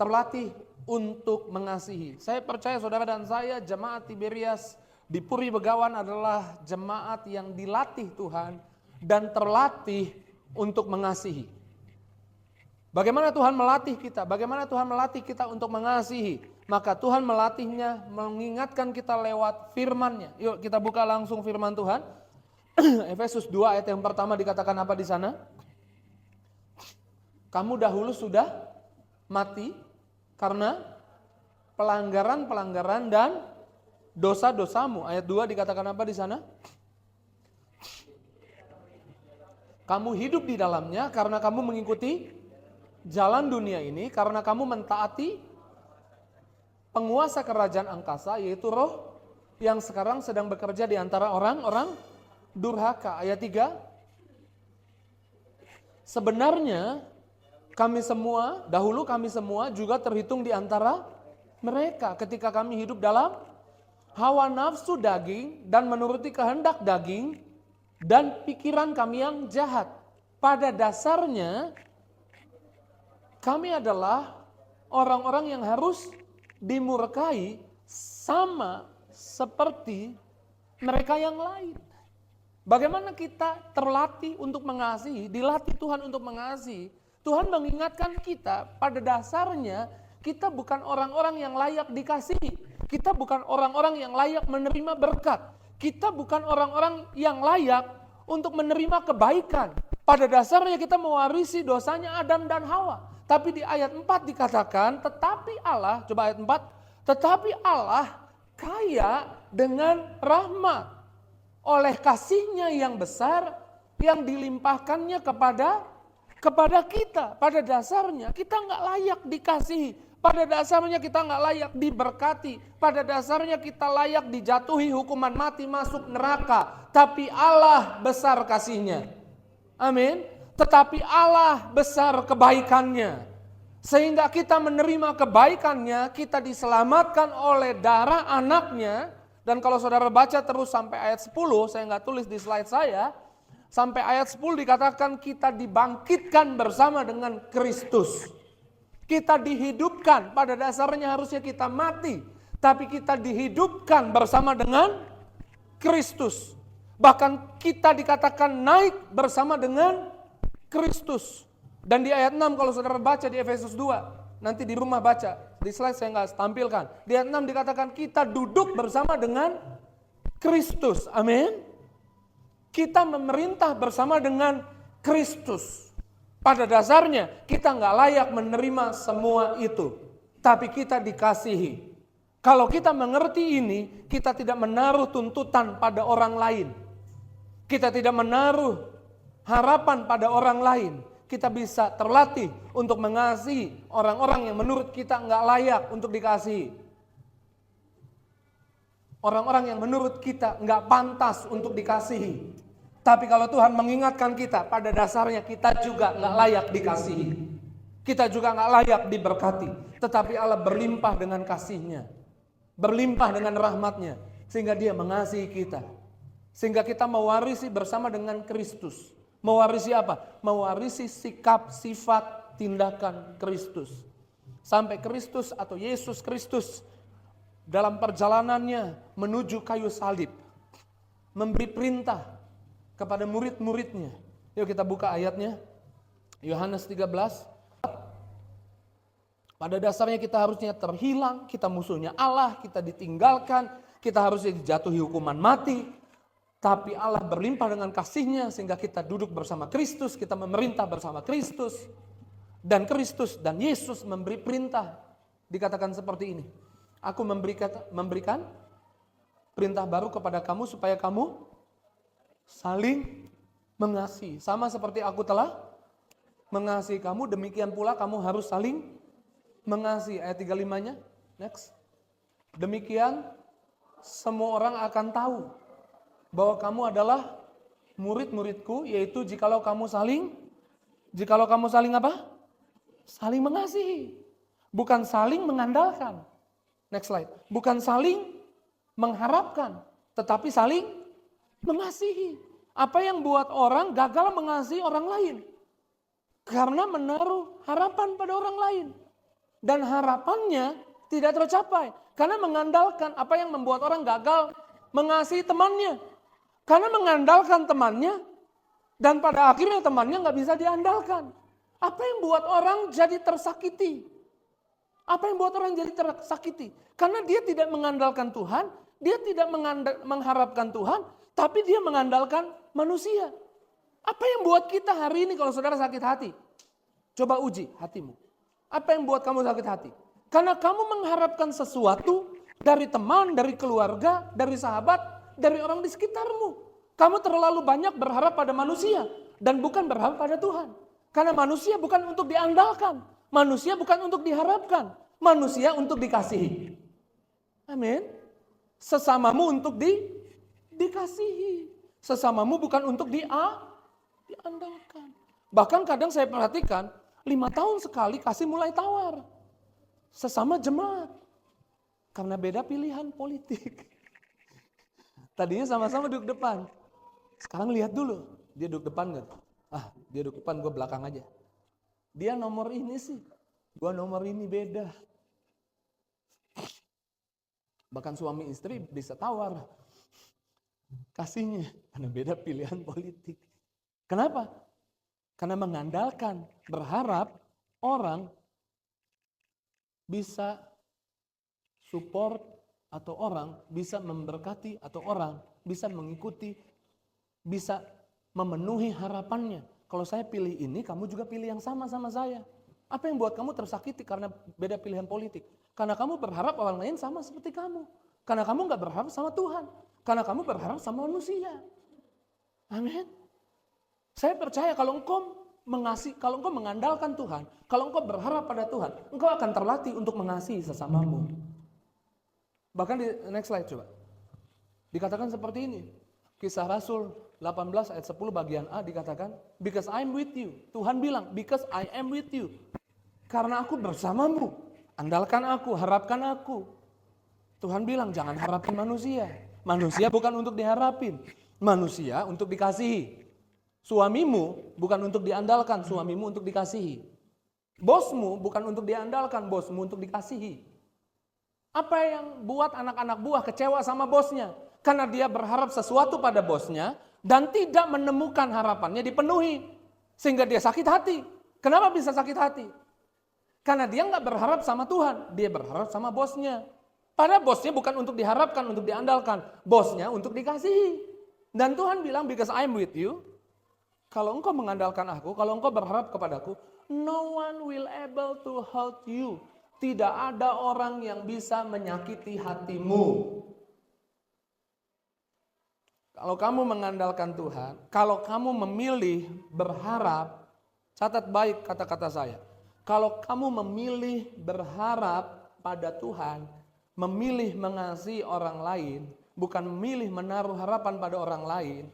terlatih untuk mengasihi. Saya percaya saudara dan saya, jemaat Tiberias di Puri Begawan adalah jemaat yang dilatih Tuhan dan terlatih untuk mengasihi. Bagaimana Tuhan melatih kita? Bagaimana Tuhan melatih kita untuk mengasihi? Maka Tuhan melatihnya, mengingatkan kita lewat firman-Nya. Yuk kita buka langsung firman Tuhan. Efesus 2 ayat yang pertama dikatakan apa di sana? Kamu dahulu sudah mati karena pelanggaran-pelanggaran dan dosa-dosamu. Ayat 2 dikatakan apa di sana? Kamu hidup di dalamnya karena kamu mengikuti jalan dunia ini, karena kamu mentaati penguasa kerajaan angkasa, yaitu roh yang sekarang sedang bekerja di antara orang-orang durhaka. Ayat 3. Sebenarnya dahulu kami semua juga terhitung di antara mereka ketika kami hidup dalam hawa nafsu daging dan menuruti kehendak daging dan pikiran kami yang jahat. Pada dasarnya kami adalah orang-orang yang harus dimurkai sama seperti mereka yang lain. Bagaimana kita terlatih untuk mengasihi, dilatih Tuhan untuk mengasihi. Tuhan mengingatkan kita pada dasarnya kita bukan orang-orang yang layak dikasihi. Kita bukan orang-orang yang layak menerima berkat. Kita bukan orang-orang yang layak untuk menerima kebaikan. Pada dasarnya kita mewarisi dosanya Adam dan Hawa. Tapi di ayat 4 dikatakan, tetapi Allah, coba ayat 4, tetapi Allah kaya dengan rahmat oleh kasih-Nya yang besar yang dilimpahkannya kepada kita. Pada dasarnya kita nggak layak dikasihi. Pada dasarnya kita nggak layak diberkati. Pada dasarnya kita layak dijatuhi hukuman mati, masuk neraka. Tapi Allah besar kasih-Nya. Amin. Tetapi Allah besar kebaikan-Nya. Sehingga kita menerima kebaikan-Nya, kita diselamatkan oleh darah anak-Nya. Dan kalau saudara baca terus sampai ayat 10, saya nggak tulis di slide saya. Sampai ayat 10 dikatakan kita dibangkitkan bersama dengan Kristus. Kita dihidupkan, pada dasarnya harusnya kita mati. Tapi kita dihidupkan bersama dengan Kristus. Bahkan kita dikatakan naik bersama dengan Kristus. Dan di ayat 6 kalau saudara baca di Efesus 2, nanti di rumah baca, di slide saya nggak tampilkan. Di ayat 6 dikatakan kita duduk bersama dengan Kristus. Amin. Kita memerintah bersama dengan Kristus. Pada dasarnya kita nggak layak menerima semua itu. Tapi kita dikasihi. Kalau kita mengerti ini, kita tidak menaruh tuntutan pada orang lain. Kita tidak menaruh harapan pada orang lain. Kita bisa terlatih untuk mengasihi orang-orang yang menurut kita nggak layak untuk dikasihi. Orang-orang yang menurut kita nggak pantas untuk dikasihi. Tapi kalau Tuhan mengingatkan kita, pada dasarnya kita juga nggak layak dikasihi. Kita juga nggak layak diberkati. Tetapi Allah berlimpah dengan kasih-Nya. Berlimpah dengan rahmat-Nya. Sehingga Dia mengasihi kita. Sehingga kita mewarisi bersama dengan Kristus. Mewarisi apa? Mewarisi sikap, sifat, tindakan Kristus. Sampai Kristus atau Yesus Kristus dalam perjalanannya menuju kayu salib. Memberi perintah kepada murid-muridnya. Yuk kita buka ayatnya. Yohanes 13. Pada dasarnya kita harusnya terhilang, kita musuhnya Allah, kita ditinggalkan, kita harusnya dijatuhi hukuman mati. Tapi Allah berlimpah dengan kasih-Nya sehingga kita duduk bersama Kristus, kita memerintah bersama Kristus. Dan Kristus dan Yesus memberi perintah. Dikatakan seperti ini. Aku memberikan perintah baru kepada kamu supaya kamu saling mengasihi. Sama seperti aku telah mengasihi kamu, demikian pula kamu harus saling mengasihi. Ayat 35-nya, next. Demikian semua orang akan tahu bahwa kamu adalah murid-muridku, yaitu jikalau kamu saling apa? Saling mengasihi. Bukan saling mengandalkan. Next slide. Bukan saling mengharapkan, tetapi saling mengasihi. Apa yang buat orang gagal mengasihi orang lain? Karena menaruh harapan pada orang lain. dan harapannya tidak tercapai. Karena mengandalkan apa yang membuat orang gagal mengasihi temannya. Karena mengandalkan temannya dan pada akhirnya temannya nggak bisa diandalkan. Apa yang buat orang jadi tersakiti? Apa yang buat orang jadi tersakiti? Karena dia tidak mengandalkan Tuhan, dia tidak mengharapkan Tuhan, tapi dia mengandalkan manusia. Apa yang buat kita hari ini kalau saudara sakit hati? Coba uji hatimu. Apa yang buat kamu sakit hati? Karena kamu mengharapkan sesuatu dari teman, dari keluarga, dari sahabat, dari orang di sekitarmu. Kamu terlalu banyak berharap pada manusia dan bukan berharap pada Tuhan. Karena manusia bukan untuk diandalkan. Manusia bukan untuk diharapkan. Manusia untuk dikasihi. Amin. Sesamamu untuk dikasihi. Sesamamu bukan untuk diandalkan. Bahkan kadang saya perhatikan 5 tahun sekali kasih mulai tawar. Sesama jemaat. Karena beda pilihan politik. Tadinya sama-sama duduk depan. Sekarang lihat dulu. Dia duduk depan gak? Dia duduk depan, gue belakang aja. Dia nomor ini sih. Gue nomor ini beda. Bahkan suami istri bisa tawar. Kasihnya. Karena beda pilihan politik. Kenapa? Karena mengandalkan, berharap orang bisa support atau orang bisa memberkati atau orang bisa mengikuti, bisa memenuhi harapannya. Kalau saya pilih ini, kamu juga pilih yang sama saya. Apa yang buat kamu tersakiti karena beda pilihan politik? Karena kamu berharap orang lain sama seperti kamu. Karena kamu gak berharap sama Tuhan. Karena kamu berharap sama manusia. Amin. Saya percaya kalau engkau mengasihi, kalau engkau mengandalkan Tuhan, kalau engkau berharap pada Tuhan, engkau akan terlatih untuk mengasihi sesamamu. Bahkan di next slide coba. Dikatakan seperti ini. Kisah Rasul 18 ayat 10 bagian A dikatakan, because I'm with you. Tuhan bilang, because I am with you. Karena aku bersamamu. Andalkan aku, harapkan aku. Tuhan bilang, jangan harapin manusia. Manusia bukan untuk diharapin. Manusia untuk dikasihi. Suamimu bukan untuk diandalkan, suamimu untuk dikasihi. Bosmu bukan untuk diandalkan, bosmu untuk dikasihi. Apa yang buat anak-anak buah kecewa sama bosnya? Karena dia berharap sesuatu pada bosnya dan tidak menemukan harapannya dipenuhi. Sehingga dia sakit hati. Kenapa bisa sakit hati? Karena dia nggak berharap sama Tuhan, dia berharap sama bosnya. Padahal bosnya bukan untuk diharapkan, untuk diandalkan. Bosnya untuk dikasihi. Dan Tuhan bilang, because I'm with you, kalau engkau mengandalkan aku, kalau engkau berharap kepadaku, no one will able to hurt you. Tidak ada orang yang bisa menyakiti hatimu. Kalau kamu mengandalkan Tuhan, kalau kamu memilih berharap, catat baik kata-kata saya. Kalau kamu memilih berharap pada Tuhan, memilih mengasihi orang lain, bukan memilih menaruh harapan pada orang lain,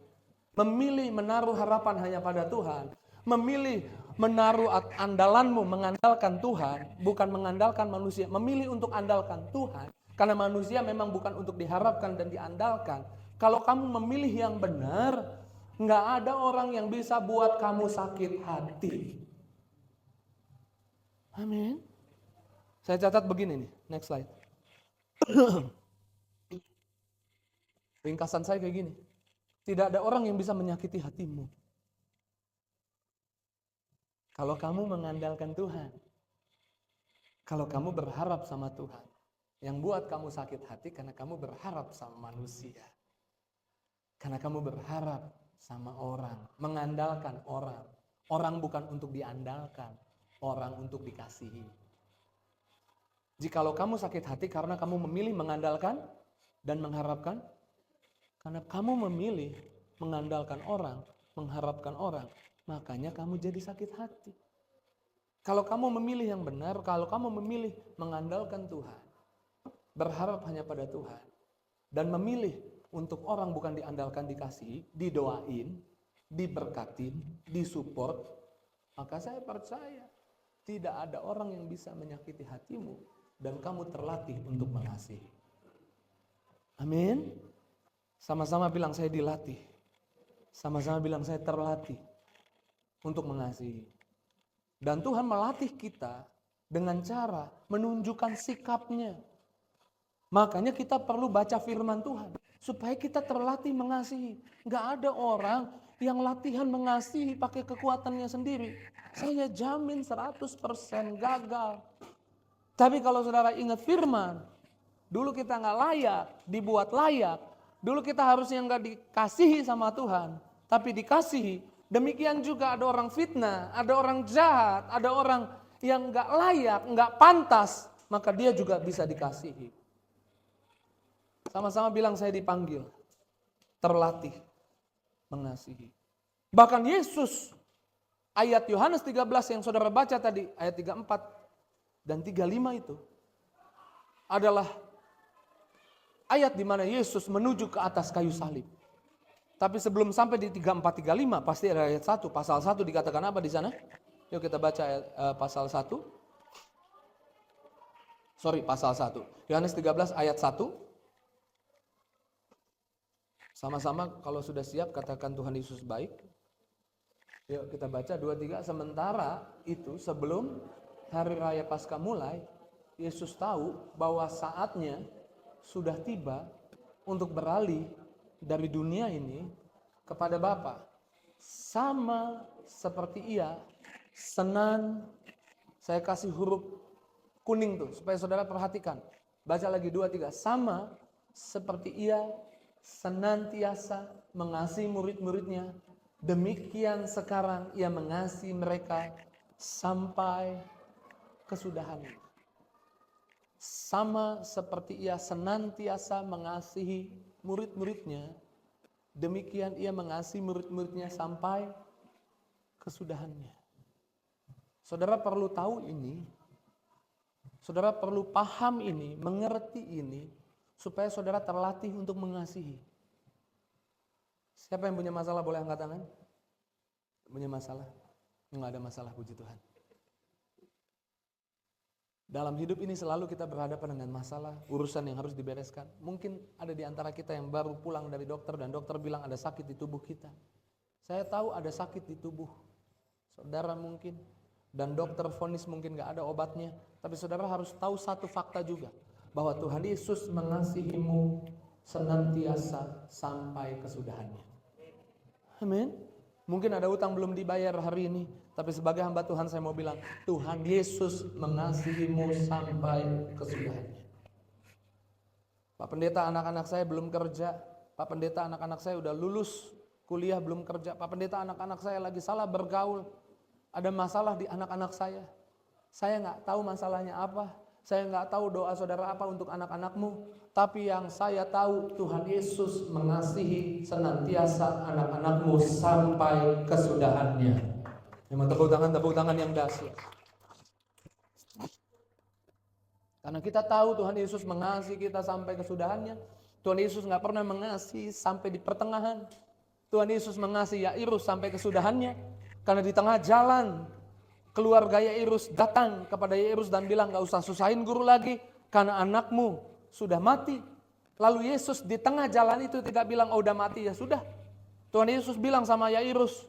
memilih menaruh harapan hanya pada Tuhan, memilih menaruh andalanmu mengandalkan Tuhan, bukan mengandalkan manusia, memilih untuk andalkan Tuhan, karena manusia memang bukan untuk diharapkan dan diandalkan. Kalau kamu memilih yang benar, nggak ada orang yang bisa buat kamu sakit hati. Amin. Saya catat begini nih, next slide. Ringkasan saya kayak gini. Tidak ada orang yang bisa menyakiti hatimu. Kalau kamu mengandalkan Tuhan. Kalau kamu berharap sama Tuhan. Yang buat kamu sakit hati karena kamu berharap sama manusia. Karena kamu berharap sama orang. Mengandalkan orang. Orang bukan untuk diandalkan. Orang untuk dikasihi. Jikalau kamu sakit hati karena kamu memilih mengandalkan dan mengharapkan. Karena kamu memilih mengandalkan orang, mengharapkan orang, makanya kamu jadi sakit hati. Kalau kamu memilih yang benar, kalau kamu memilih mengandalkan Tuhan, berharap hanya pada Tuhan, dan memilih untuk orang bukan diandalkan, dikasihi, didoain, diberkatin, disupport, maka saya percaya tidak ada orang yang bisa menyakiti hatimu dan kamu terlatih untuk mengasihi. Amin. Sama-sama bilang saya dilatih. Sama-sama bilang saya terlatih untuk mengasihi. Dan Tuhan melatih kita dengan cara menunjukkan sikapnya. Makanya kita perlu baca firman Tuhan supaya kita terlatih mengasihi. Gak ada orang yang latihan mengasihi pakai kekuatannya sendiri. Saya jamin 100% gagal. Tapi kalau saudara ingat firman, dulu kita gak layak, dibuat layak. Dulu kita harusnya gak dikasihi sama Tuhan, tapi dikasihi. Demikian juga ada orang fitnah, ada orang jahat, ada orang yang gak layak, gak pantas, maka dia juga bisa dikasihi. Sama-sama bilang saya dipanggil, terlatih mengasihi. Bahkan Yesus, ayat Yohanes 13 yang saudara baca tadi, ayat 34 dan 35 itu adalah ayat di mana Yesus menuju ke atas kayu salib. Tapi sebelum sampai di 34-35 pasti ada ayat 1, pasal 1 dikatakan apa di sana? Yuk kita baca pasal 1. Pasal 1. Yohanes 13 ayat 1. Sama-sama kalau sudah siap katakan Tuhan Yesus baik. Yuk kita baca 2-3. Sementara itu sebelum hari raya Paskah mulai, Yesus tahu bahwa saatnya sudah tiba untuk beralih dari dunia ini kepada Bapa. Sama seperti Ia, senan, saya kasih huruf kuning tuh supaya saudara perhatikan. Baca lagi 2-3. Sama seperti Ia senantiasa mengasihi murid-muridnya, demikian sekarang Ia mengasihi mereka sampai kesudahan. Sama seperti Ia senantiasa mengasihi murid-muridnya, demikian Ia mengasihi murid-muridnya sampai kesudahannya. Saudara perlu tahu ini, saudara perlu paham ini, mengerti ini, supaya saudara terlatih untuk mengasihi. Siapa yang punya masalah boleh angkat tangan? Punya masalah? Enggak ada masalah, puji Tuhan. Dalam hidup ini selalu kita berhadapan dengan masalah, urusan yang harus dibereskan. Mungkin ada di antara kita yang baru pulang dari dokter dan dokter bilang ada sakit di tubuh kita. Saya tahu ada sakit di tubuh saudara mungkin, dan dokter vonis mungkin gak ada obatnya. Tapi saudara harus tahu satu fakta juga, bahwa Tuhan Yesus mengasihimu senantiasa sampai kesudahannya. Amin. Mungkin ada utang belum dibayar hari ini, tapi sebagai hamba Tuhan saya mau bilang, Tuhan Yesus mengasihimu sampai kesudahannya. Pak Pendeta, anak-anak saya belum kerja. Pak Pendeta, anak-anak saya udah lulus kuliah belum kerja. Pak Pendeta, anak-anak saya lagi salah bergaul. Ada masalah di anak-anak saya. Saya gak tahu masalahnya apa. Saya nggak tahu doa saudara apa untuk anak-anakmu, tapi yang saya tahu Tuhan Yesus mengasihi senantiasa anak-anakmu sampai kesudahannya. Memang tepuk tangan yang dahsyat. Karena kita tahu Tuhan Yesus mengasihi kita sampai kesudahannya. Tuhan Yesus nggak pernah mengasihi sampai di pertengahan. Tuhan Yesus mengasihi Yairus sampai kesudahannya, karena di tengah jalan keluarga Yairus datang kepada Yairus dan bilang, gak usah susahin guru lagi, karena anakmu sudah mati. Lalu Yesus di tengah jalan itu tidak bilang, oh udah mati ya sudah. Tuhan Yesus bilang sama Yairus,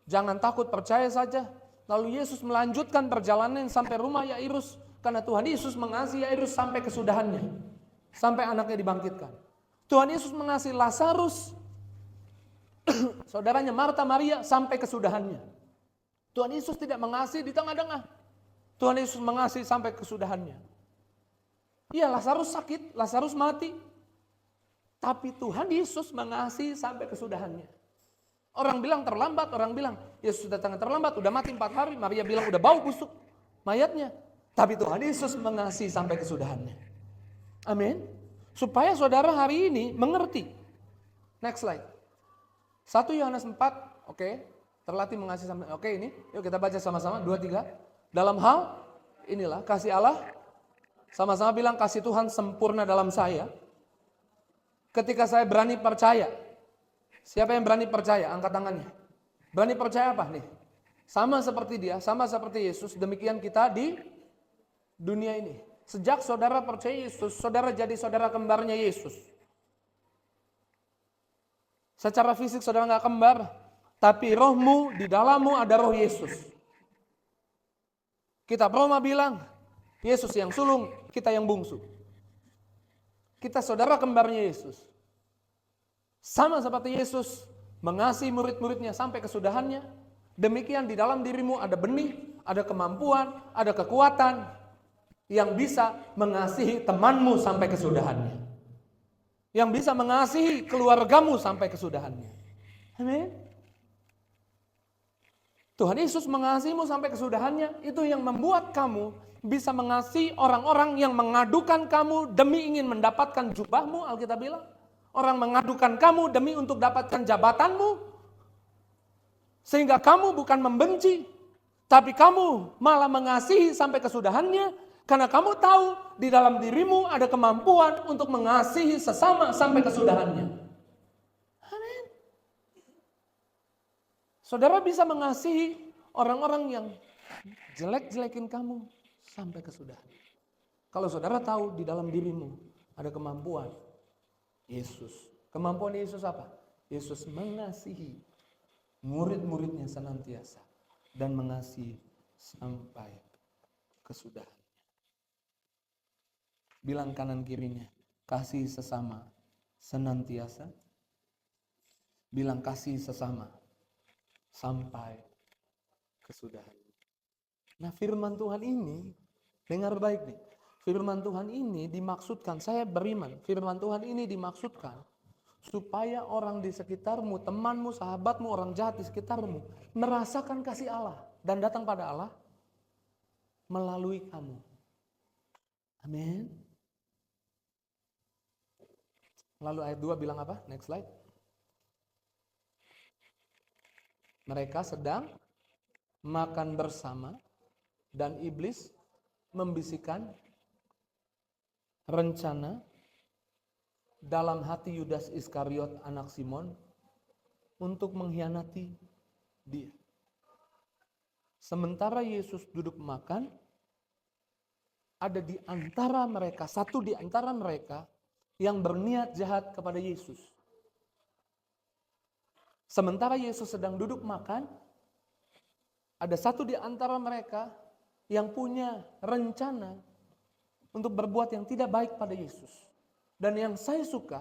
jangan takut, percaya saja. Lalu Yesus melanjutkan perjalanan sampai rumah Yairus, karena Tuhan Yesus mengasihi Yairus sampai kesudahannya. Sampai anaknya dibangkitkan. Tuhan Yesus mengasihi Lazarus, saudaranya Marta Maria, sampai kesudahannya. Tuhan Yesus tidak mengasihi di tengah-tengah. Tuhan Yesus mengasihi sampai kesudahannya. Iya, Lazarus sakit, Lazarus mati. Tapi Tuhan Yesus mengasihi sampai kesudahannya. Orang bilang terlambat, orang bilang Yesus datang terlambat, udah mati 4 hari. Maria bilang udah bau busuk mayatnya. Tapi Tuhan Yesus mengasihi sampai kesudahannya. Amin. Supaya saudara hari ini mengerti. Next slide. 1 Yohanes 4, oke. Terlatih mengasihi sampai, oke ini, yuk kita baca sama-sama, 2-3. Dalam hal, inilah kasih Allah, sama-sama bilang kasih Tuhan sempurna dalam saya. Ketika saya berani percaya, siapa yang berani percaya? Angkat tangannya. Berani percaya apa nih? Sama seperti dia, sama seperti Yesus, demikian kita di dunia ini. Sejak saudara percaya Yesus, saudara jadi saudara kembarnya Yesus. Secara fisik saudara gak kembar, tapi rohmu, di dalammu ada roh Yesus. Kitab Roma bilang, Yesus yang sulung, kita yang bungsu. Kita saudara kembarnya Yesus. Sama seperti Yesus mengasihi murid-muridnya sampai kesudahannya. Demikian di dalam dirimu ada benih, ada kemampuan, ada kekuatan yang bisa mengasihi temanmu sampai kesudahannya. Yang bisa mengasihi keluargamu sampai kesudahannya. Amin. Tuhan Yesus mengasihimu sampai kesudahannya. Itu yang membuat kamu bisa mengasihi orang-orang yang mengadukan kamu demi ingin mendapatkan jubahmu, Alkitab bilang. Orang mengadukan kamu demi untuk dapatkan jabatanmu. Sehingga kamu bukan membenci, tapi kamu malah mengasihi sampai kesudahannya. Karena kamu tahu di dalam dirimu ada kemampuan untuk mengasihi sesama sampai kesudahannya. Amin. Saudara bisa mengasihi orang-orang yang jelek-jelekin kamu sampai kesudahan. Kalau saudara tahu di dalam dirimu ada kemampuan Yesus. Kemampuan Yesus apa? Yesus mengasihi murid-muridnya senantiasa dan mengasihi sampai kesudahan. Bilang kanan kirinya, kasih sesama senantiasa. Bilang kasih sesama sampai kesudahan. Nah, firman Tuhan ini, dengar baik nih. Firman Tuhan ini dimaksudkan, saya beriman, firman Tuhan ini dimaksudkan supaya orang di sekitarmu, temanmu, sahabatmu, orang jahat di sekitarmu merasakan kasih Allah dan datang pada Allah melalui kamu. Amin. Lalu ayat 2 bilang apa? Next slide. Mereka sedang makan bersama dan iblis membisikkan rencana dalam hati Yudas Iskariot anak Simon untuk mengkhianati dia. Sementara Yesus duduk makan, ada di antara mereka, satu di antara mereka yang berniat jahat kepada Yesus. Sementara Yesus sedang duduk makan, ada satu di antara mereka yang punya rencana untuk berbuat yang tidak baik pada Yesus. Dan yang saya suka,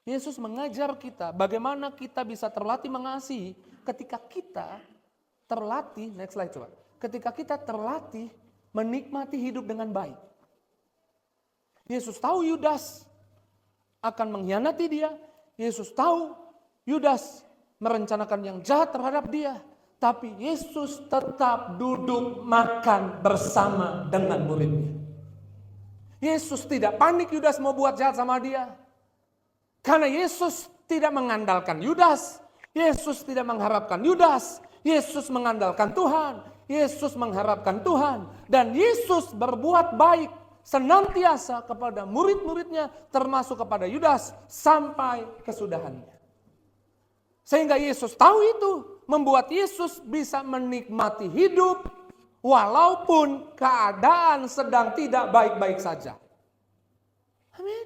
Yesus mengajar kita bagaimana kita bisa terlatih mengasihi ketika kita terlatih, next slide coba. Ketika kita terlatih menikmati hidup dengan baik. Yesus tahu Yudas akan mengkhianati dia. Yesus tahu Yudas merencanakan yang jahat terhadap dia. Tapi Yesus tetap duduk makan bersama dengan muridnya. Yesus tidak panik Yudas mau buat jahat sama dia. Karena Yesus tidak mengandalkan Yudas. Yesus tidak mengharapkan Yudas. Yesus mengandalkan Tuhan. Yesus mengharapkan Tuhan. Dan Yesus berbuat baik senantiasa kepada murid-muridnya, termasuk kepada Yudas, sampai kesudahannya. Sehingga Yesus tahu itu, membuat Yesus bisa menikmati hidup, walaupun keadaan sedang tidak baik-baik saja. Amin.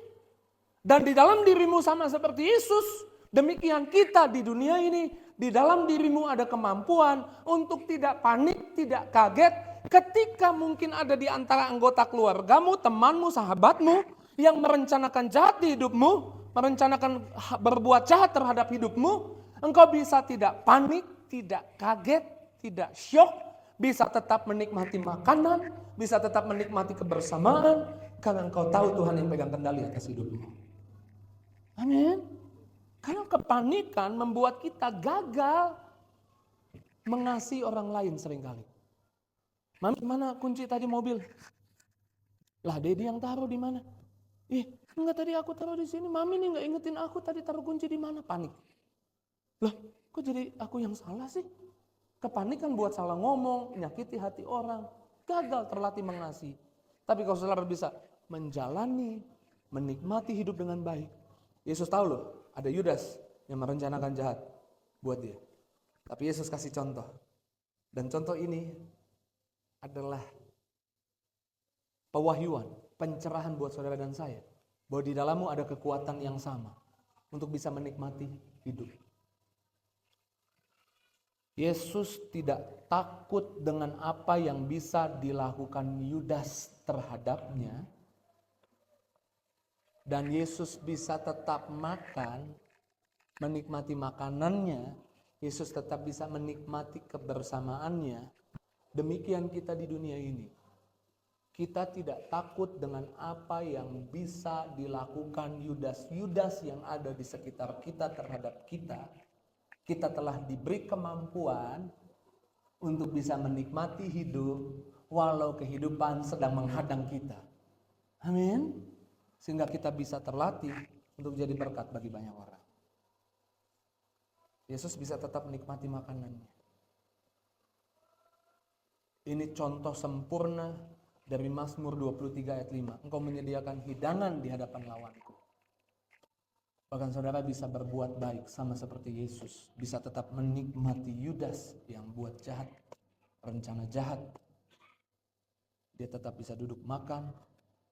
Dan di dalam dirimu sama seperti Yesus, demikian kita di dunia ini, di dalam dirimu ada kemampuan untuk tidak panik, tidak kaget, ketika mungkin ada di antara anggota keluargamu, temanmu, sahabatmu yang merencanakan jahat di hidupmu, merencanakan berbuat jahat terhadap hidupmu, engkau bisa tidak panik, tidak kaget, tidak syok, bisa tetap menikmati makanan, bisa tetap menikmati kebersamaan, karena engkau tahu Tuhan yang pegang kendali atas hidupmu. Amin. Karena kepanikan membuat kita gagal mengasihi orang lain seringkali. Mami, mana kunci tadi mobil? Lah, Dedi yang taruh di mana? Enggak, tadi aku taruh di sini. Mami nih enggak ingetin aku tadi taruh kunci di mana. Panik. Lah, kok jadi aku yang salah sih? Kepanikan buat salah ngomong, menyakiti hati orang. Gagal terlatih mengasihi. Tapi kalau saudara bisa menjalani, menikmati hidup dengan baik. Yesus tahu loh, ada Yudas yang merencanakan jahat buat dia. Tapi Yesus kasih contoh. Dan contoh ini adalah pewahyuan, pencerahan buat saudara dan saya. Bahwa di dalammu ada kekuatan yang sama untuk bisa menikmati hidup. Yesus tidak takut dengan apa yang bisa dilakukan Yudas terhadapnya. Dan Yesus bisa tetap makan, menikmati makanannya. Yesus tetap bisa menikmati kebersamaannya. Demikian kita di dunia ini. Kita tidak takut dengan apa yang bisa dilakukan Yudas yang ada di sekitar kita terhadap kita. Kita telah diberi kemampuan untuk bisa menikmati hidup walau kehidupan sedang menghadang kita. Amin. Sehingga kita bisa terlatih untuk jadi berkat bagi banyak orang. Yesus bisa tetap menikmati makanannya. Ini contoh sempurna dari Mazmur 23 ayat 5. Engkau menyediakan hidangan di hadapan lawanku. Bahkan saudara bisa berbuat baik sama seperti Yesus. Bisa tetap menikmati Yudas yang buat jahat, rencana jahat. Dia tetap bisa duduk makan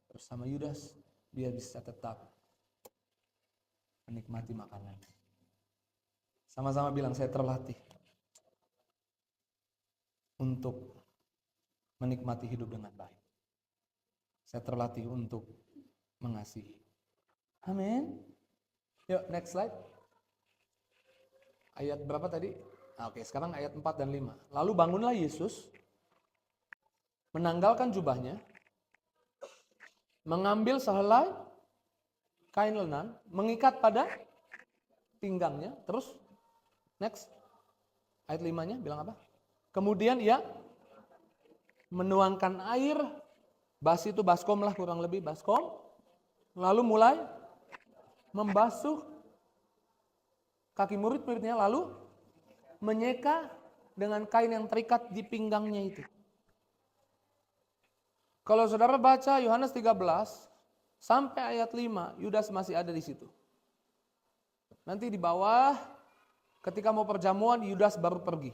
bersama Yudas. Dia bisa tetap menikmati makanan. Sama-sama bilang, saya terlatih untuk menikmati hidup dengan baik. Saya terlatih untuk mengasihi. Amin. Yuk, next slide. Ayat berapa tadi? Oke, sekarang ayat 4 dan 5. Lalu bangunlah Yesus, menanggalkan jubahnya, mengambil sehelai kain lenan, mengikat pada pinggangnya. Terus, next. Ayat 5-nya bilang apa? Kemudian ia menuangkan air, basi itu baskom lah kurang lebih, baskom. Lalu mulai membasuh kaki murid-muridnya, lalu menyeka dengan kain yang terikat di pinggangnya itu. Kalau saudara baca Yohanes 13 sampai ayat 5, Yudas masih ada di situ. Nanti di bawah ketika mau perjamuan Yudas baru pergi.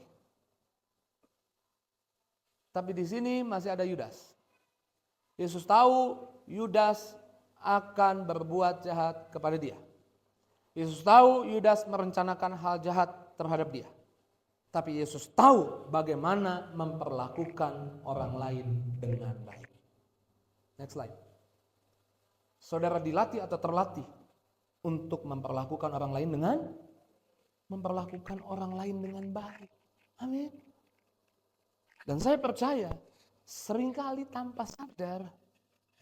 Tapi di sini masih ada Yudas. Yesus tahu Yudas akan berbuat jahat kepada dia. Yesus tahu Yudas merencanakan hal jahat terhadap dia. Tapi Yesus tahu bagaimana memperlakukan orang lain dengan baik. Next slide. Saudara dilatih atau terlatih untuk memperlakukan orang lain dengan baik. Amin. Dan saya percaya seringkali tanpa sadar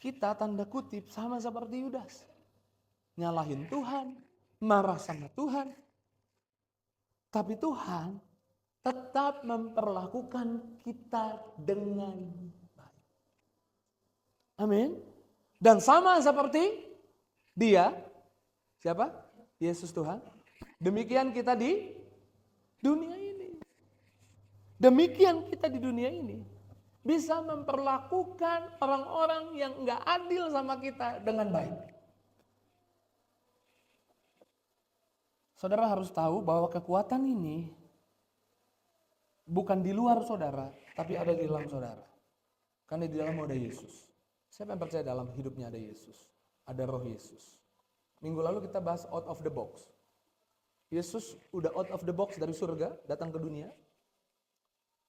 kita tanda kutip sama seperti Yudas. Nyalahin Tuhan, marah sama Tuhan. Tapi Tuhan tetap memperlakukan kita dengan baik. Amin. Dan sama seperti dia, siapa? Yesus Tuhan. Demikian kita di dunia ini. Demikian kita di dunia ini. Bisa memperlakukan orang-orang yang gak adil sama kita dengan baik. Saudara harus tahu bahwa kekuatan ini bukan di luar saudara, tapi ada di dalam saudara. Karena di dalam ada Yesus. Siapa yang percaya dalam hidupnya ada Yesus? Ada roh Yesus. Minggu lalu kita bahas out of the box. Yesus udah out of the box dari surga, datang ke dunia.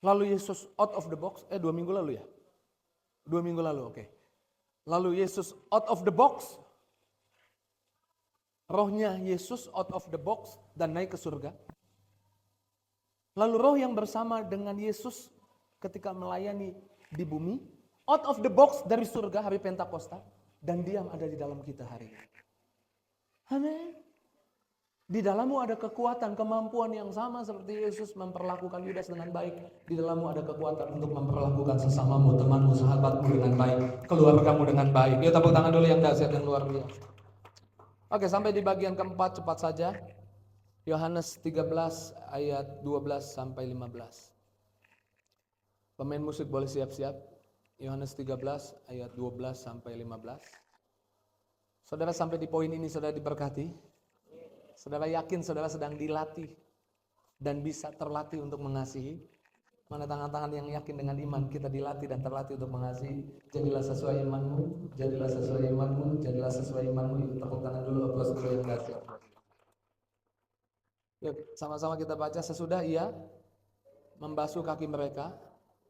Lalu Yesus out of the box, 2 minggu lalu ya? 2 minggu lalu, oke. Lalu Yesus out of the box. Rohnya Yesus out of the box dan naik ke surga. Lalu roh yang bersama dengan Yesus ketika melayani di bumi, out of the box dari surga hari Pentakosta, dan diam ada di dalam kita hari ini. Amin. Di dalammu ada kekuatan, kemampuan yang sama seperti Yesus memperlakukan Yudas dengan baik. Di dalammu ada kekuatan untuk memperlakukan sesamamu, temanmu, sahabatmu dengan baik, keluargamu dengan baik. Yuk tepuk tangan dulu yang dahsyat dan luar biasa. Oke, sampai di bagian keempat cepat saja. Yohanes 13 ayat 12 sampai 15. Pemain musik boleh siap-siap. Yohanes 13 ayat 12 sampai 15. Saudara sampai di poin ini saudara diberkati. Saudara yakin saudara sedang dilatih dan bisa terlatih untuk mengasihi. Mana tangan-tangan yang yakin dengan iman kita dilatih dan terlatih untuk mengasihi. Jadilah sesuai imanmu, jadilah sesuai imanmu, jadilah sesuai imanmu. Tepuk tangan dulu, aplaus dulu yang dahsyat. Yuk, sama-sama kita baca sesudah ia membasuh kaki mereka,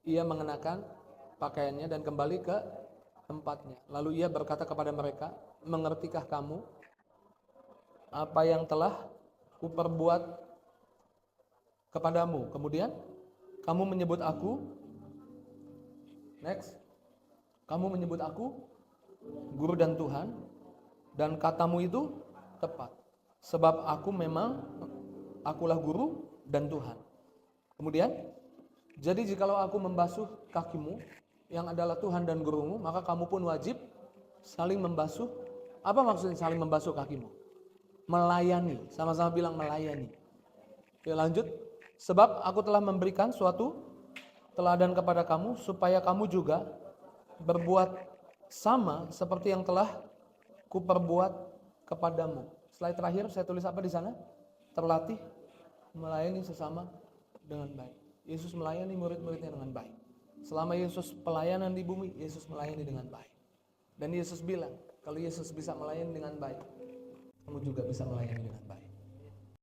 ia mengenakan pakaiannya dan kembali ke tempatnya. Lalu ia berkata kepada mereka, mengertikah kamu apa yang telah kuperbuat kepadamu? Kemudian kamu menyebut aku, next, kamu menyebut aku guru dan Tuhan, dan katamu itu tepat. Sebab akulah guru dan Tuhan. Kemudian, jadi jikalau aku membasuh kakimu, yang adalah Tuhan dan gurumu, maka kamu pun wajib saling membasuh. Apa maksudnya saling membasuh kakimu? Melayani, sama-sama bilang melayani. Oke, lanjut. Sebab aku telah memberikan suatu teladan kepada kamu, supaya kamu juga berbuat sama seperti yang telah kuperbuat kepadamu. Slide terakhir saya tulis apa di sana? Terlatih melayani sesama dengan baik. Yesus melayani murid-muridnya dengan baik. Selama Yesus pelayanan di bumi, Yesus melayani dengan baik. Dan Yesus bilang, kalau Yesus bisa melayani dengan baik, kamu juga bisa melayani dengan baik.